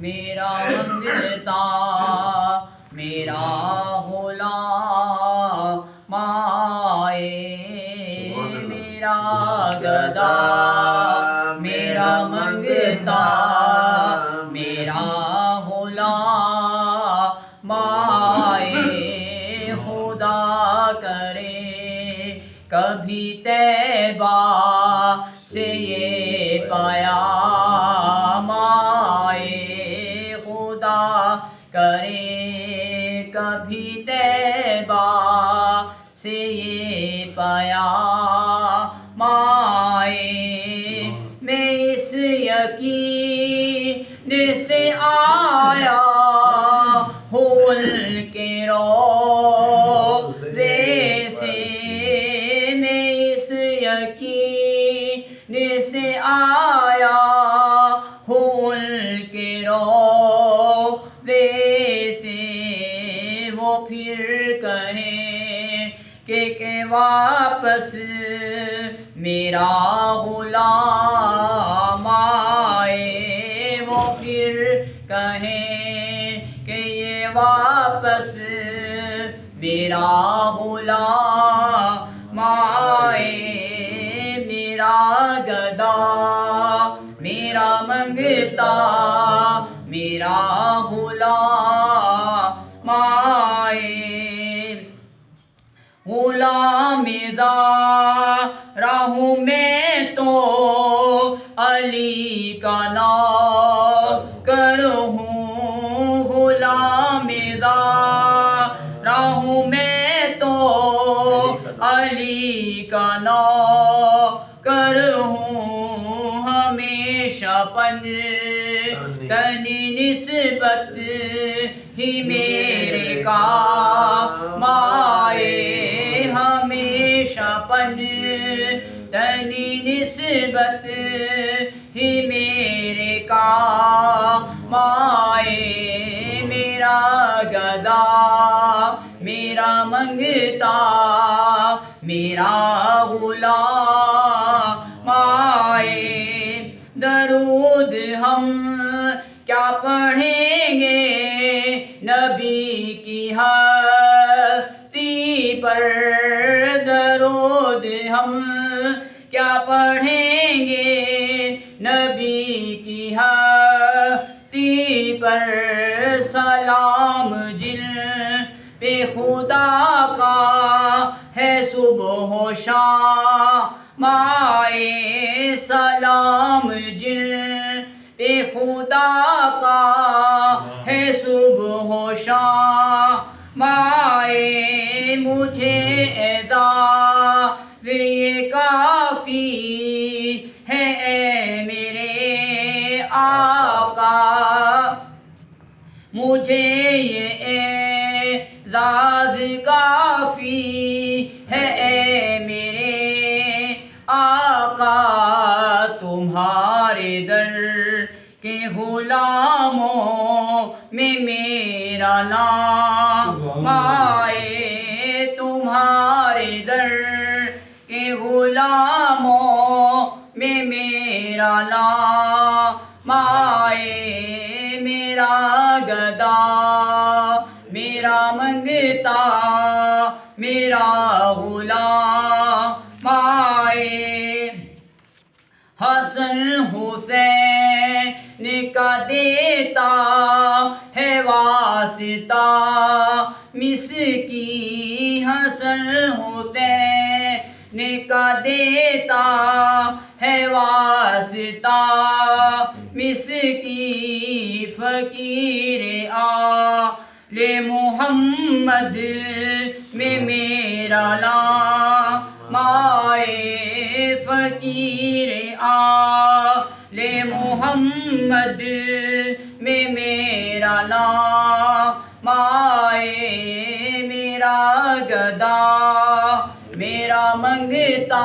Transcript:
میرا منگتا میرا غلام آئے، میرا گدا میرا منگتا میرا غلام آئے، خدا کرے کبھی طیبہ سے یہ پیام آئے، خدا کرے کبھی طیبہ سے یہ پیام آئے، میں اس یقین سے آیا ہوں ان کے روضے سے، میں اس یقین سے آیا ہوں ان کے روضے سے، وہ پھر کہیں کہ واپس میرا غلام آئے، وہ پھر کہیں کہ یہ واپس میرا غلام آئے، میرا گدا میرا منگتا میرا غلام آئے، غلام زارا ہوں میں تو علی کا نوکر ہوں، غلام زارا ہوں میں تو علی کا نوکر ہوں، ہمیشہ پنجتنی نسبت ہی میرے کام آئے، ہمیشہ پنجتنی نسبت ہی میرے کام آئے، میرا گدا میرا منگتا میرا غلام آئے، درود ہم کیا پڑھیں گے نبی کی ہستی پر، درود ہم کیا پڑھیں گے نبی کی ہستی پر، سلام جن پہ خدا کا ہے صبح و شام آئے، سلام جن پہ خدا کا ہے صبح و شام آئے، مجھے اعزاز یہ کافی ہے اے میرے آقا، مجھے یہ اعزاز کافی ہے اے میرے آقا، تمہارے در کے غلاموں میں میرا نام آئے، تمہارے در کے غلاموں میں میرا نام آئے، میرا گدا میرا منگتا میرا غلام آئے، حسن حسین کا دیتا ہے واسطہ مسکی، حسن حسین کا دیتا ہے واسطہ مسکی، فقیر آل محمد میں میرا نام آئے، فقیر آل محمد میں میرا نام آئے، میرا گدا میرا منگتا